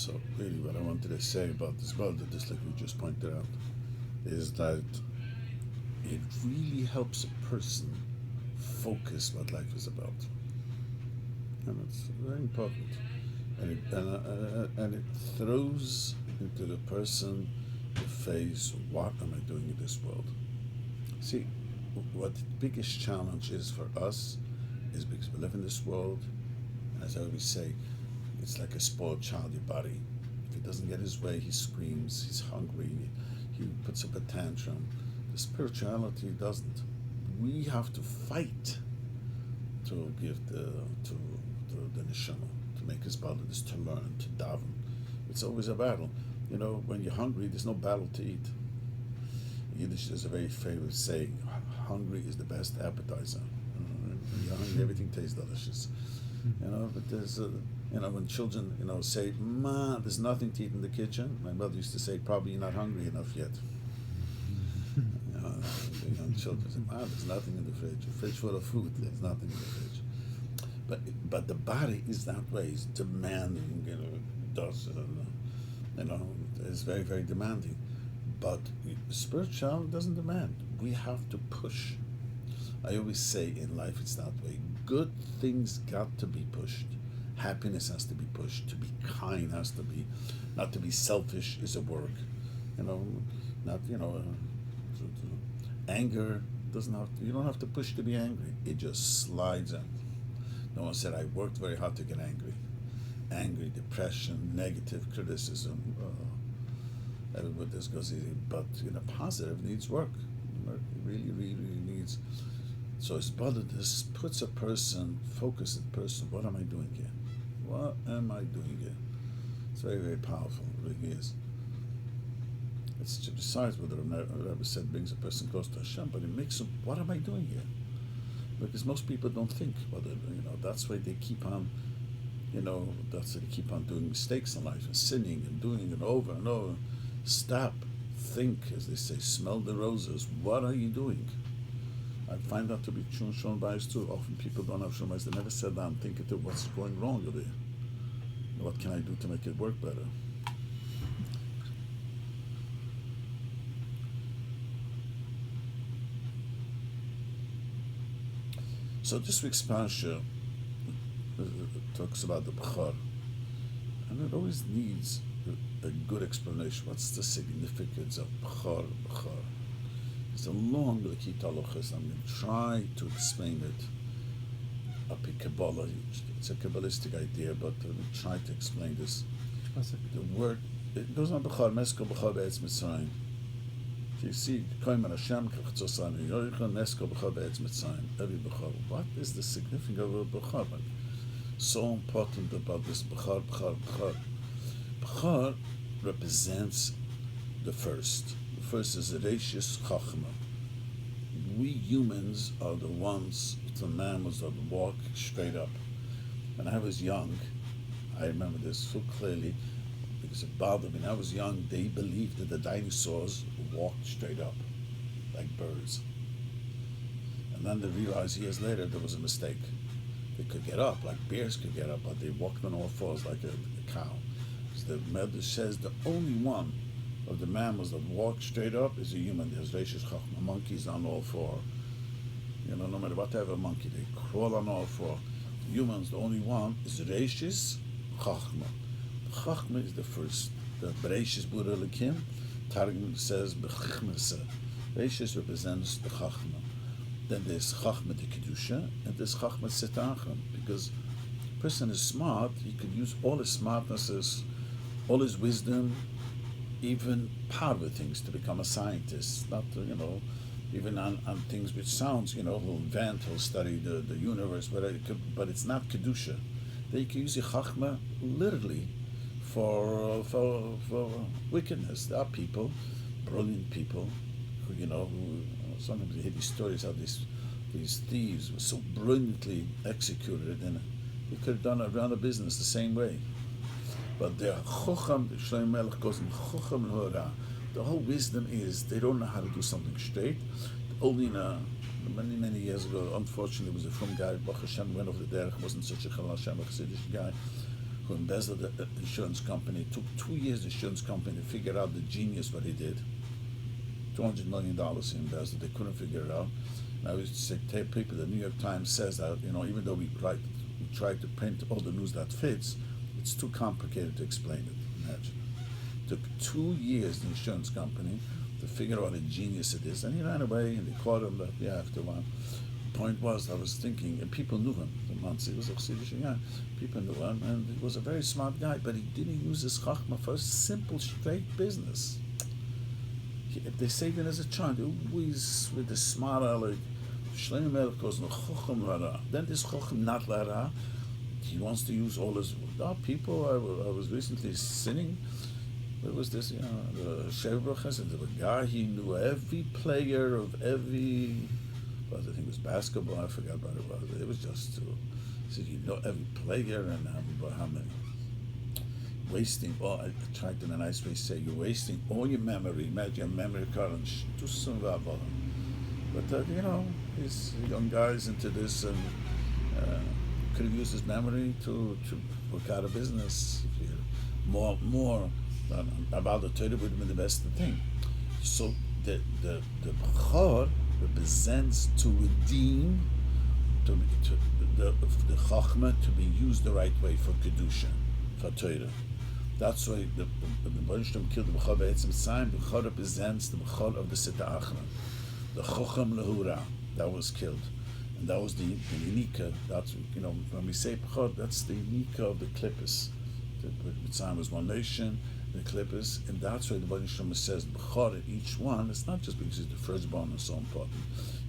So really what I wanted to say about this brother, just like we just pointed out, is that it really helps a person focus what life is about. And it's very important. And it throws into the person the phase, what am I doing in this world? See, what the biggest challenge is for us is because we live in this world, and as I always say, it's like a spoiled child, your body. If he doesn't get his way, he screams, he's hungry, he puts up a tantrum. The spirituality doesn't. We have to fight to give the neshama, to make his body, to learn, to daven. It's always a battle. You know, when you're hungry, there's no battle to eat. In Yiddish, there's a very famous saying: "Hungry is the best appetizer." When you're hungry, everything tastes delicious. You know, but there's when children say, "Ma, there's nothing to eat in the kitchen." My mother used to say, "Probably you're not hungry enough yet." The young children say, "Ma, there's nothing in the fridge. A fridge full of food. There's nothing in the fridge." But the body is that way. It's demanding. It's very, very demanding. But spiritual doesn't demand. We have to push. I always say in life it's that way. Good things got to be pushed. Happiness has to be pushed. To be kind has to be. Not to be selfish is a work. Anger doesn't have. You don't have to push to be angry. It just slides in. No one said I worked very hard to get angry. Angry, depression, negative criticism. Everybody just goes easy, but positive needs work. It really, really, really needs. So his brother just puts a person, focuses the person. What am I doing here? What am I doing here? It's very, very powerful. It really is. It's besides whether Rabbi said brings a person close to Hashem, but it makes them. What am I doing here? Because most people don't think whether that's why they keep on. That's why they keep on doing mistakes in life and sinning and doing it over and over. Stop, think, as they say, smell the roses. What are you doing? I find that to be true in Shalom Bayis too. Often people don't have Shalom Bayis. They never sit down thinking to what's going wrong over there. What can I do to make it work better? So this week's Parsha talks about the Bechor, and it always needs a good explanation. What's the significance of Bechor? It's a long Lekit Halachos. I'm going to try to explain it up in Kabbalah. It's a Kabbalistic idea, but I'm going to try to explain this. The word, it goes on Bechor, Mesko Bechor Be'etz Mitzrayim. You see, Koyman Hashem Kachtzosanu Yoricha Nesko Bechor Be'etz Mitzrayim. Every Bechor. What is the significance of a Bechor? So important about this Bechor. Bechor represents the first. The first is Reishis Chachma. We humans are the ones, the mammals that walk straight up. When I was young, I remember this so clearly because it bothered me. When I was young, they believed that the dinosaurs walked straight up, like birds. And then they realized years later there was a mistake. They could get up, like bears could get up, but they walked on all fours like a cow. The Medrash says the only one of the mammals that walk straight up is a human. There's Reishis Chachma. Monkeys on all four. No matter what type of monkey, they crawl on all four. Humans, the only one is Reishis Chachma. Chachma is the first. The Bereishis Bura Lekim, Targum says Bechchmese. Reishis represents the Chachma. Then there's Chachma de Kedusha, and there's Chachma Setachim. Because a person is smart, he could use all his smartnesses, all his wisdom, even power things to become a scientist. Not, even on things which sounds, he'll invent, he'll study the universe, but it's not Kedusha. They can use the Chachma literally for wickedness. There are people, brilliant people, who sometimes you hear these stories how these thieves were so brilliantly executed, and they could have done around the business the same way. But their Chocham, Shlomo Melech goes in Chocham Hora. The whole wisdom is they don't know how to do something straight. Only many years ago, unfortunately, was a from guy, Baruch Hashem, went over the derech, wasn't such a Chal Hashem, a Chassidish guy, who embezzled the insurance company. It took 2 years, the insurance company, to figure out the genius what he did. $200 million he embezzled. They couldn't figure it out. And I used to say, tell people, the New York Times says that, even though we try to print all the news that fits, it's too complicated to explain it. Imagine. It took 2 years, the insurance company, to figure out what a genius it is. And he ran away, and they caught him, but yeah, after a while. Point was, I was thinking, and people knew him. The Mansi was a Chassidish guy. People knew him, and he was a very smart guy, but he didn't use his chachma for a simple, straight business. They say even as a child, always with the smart aleck, Shlomo Melech goes no chacham lara. Then this chacham not lara, he wants to use all his. People, I was recently sitting. There was this, the Shevra Chesed, the guy, he knew every player of every. I think it was basketball. I forgot what it was. It was just he said, every player and how many. Wasting all. I tried in a nice way to say you're wasting all your memory. Imagine your memory card and do some about him. But these young guys into this and could have used his memory to work out a business. More about the Torah would have been the best thing. So the Bechor represents to redeem the Chachma to be used the right way for Kedusha, for Torah. That's why the Breslov killed the Bechor Be'etzim Tzayim. The Bechor represents the Bechor of the Sita Achra, the Chacham Lehura that was killed, and that was the Unika. That's when we say Bechor, that's the Unika of the Klippus. The Tzayim was one nation. The Klippus, and that's why the Breslov says Bechor in each one. It's not just because it's the firstborn and so important.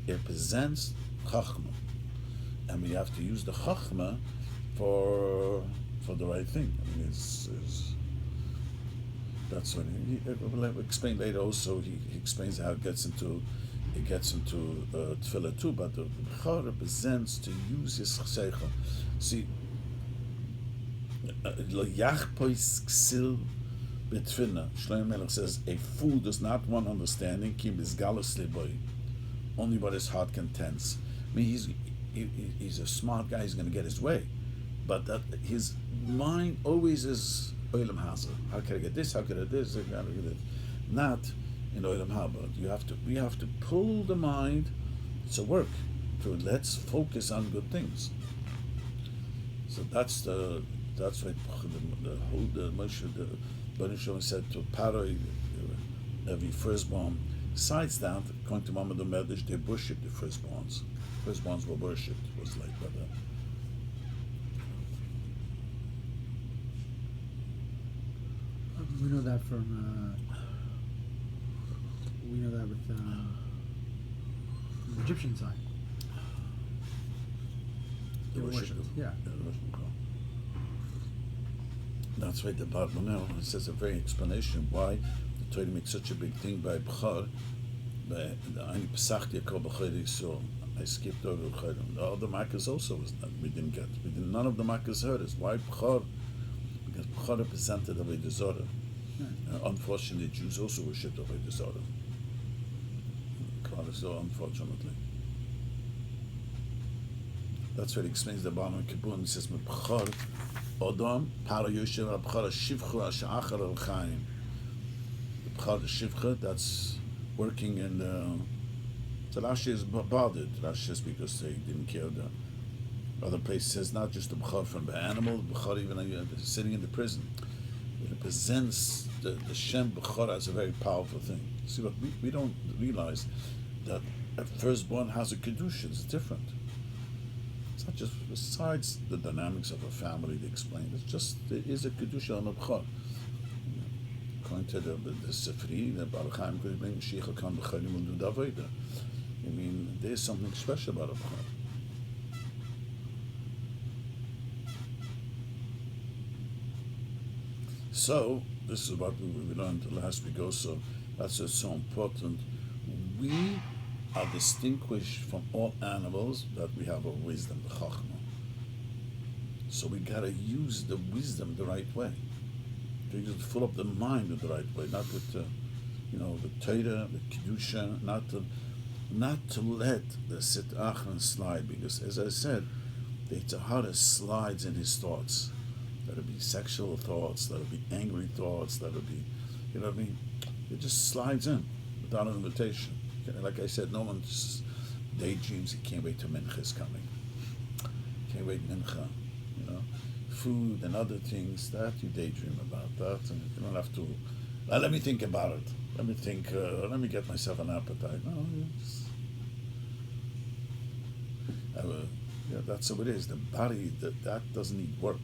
It represents Chachma, and we have to use the Chachma for the right thing. I mean, that's what he explained later. Also, he explains how it gets into Tefillah too. But the Bechor represents to use his Seichel. See, Lo Yachpois Ksil. Betfinna, Shlomo Melech says, a fool does not want understanding, only what his heart contents. I mean, he's a smart guy, he's going to get his way. But that his mind always is Olam Haza. How can I get this? How can I get this? How can I get this? Not in Olam Haba. We have to pull the mind. It's a work. So let's focus on good things. So that's why the Moshe, the Breslov said to Paroi, every firstborn. Besides that, according to Muhammad Medrash, they worshipped the firstborns. Firstborns were worshipped. It was like that. We know that from. We know that with the Egyptian side. They worshipped. Yeah. That's right, the Bible now says a very explanation why the Torah makes such a big thing by Bechor. I skipped over Bechor. The other Makkahs also was not, we didn't get. None of the Makkahs heard us. Why Bechor? Because Bechor represented Avodah Zarah. Unfortunately, Jews also worshipped Avodah Zarah. So unfortunately. That's what he explains the Baal Kippur. He says, Bechor. Odom, Para Yoshev, Bechor Shivcha, Ashachar al Chaim. The Bechor Shivcha, that's working in the. So Rashi is bothered. Rashi says because they didn't care. The other place says not just the Bechor from the animal, Bechor even sitting in the prison. It represents the Shem Bechor as a very powerful thing. See, but we don't realize that a firstborn has a Kedusha, it's different. It's not just, besides the dynamics of a family, they explain, it's just, there is a Kedusha on a Bechor. According to the Sifri, the Baal Chaim could bring Sheikha Khan B'chalim and do Davida. I mean, there's something special about a Bechor. So, this is what we learned last week also. That's what's so important. We are distinguished from all animals that we have a wisdom, the Chachma. So we gotta use the wisdom the right way. To fill up the mind in the right way, not with the Torah, the Kedusha, not to let the Sit Achron slide, because as I said, the Tzahara slides in his thoughts. That Let it be sexual thoughts, let it be angry thoughts, let it be, you know what I mean? It just slides in without an invitation. Okay, like I said, no one just daydreams, he can't wait till Mincha is coming. Can't wait Mincha, you know? Food and other things, that you daydream about that, and you don't have to, let me think about it. Let me think, let me get myself an appetite. No, yeah, that's how it is. The body, that doesn't need work.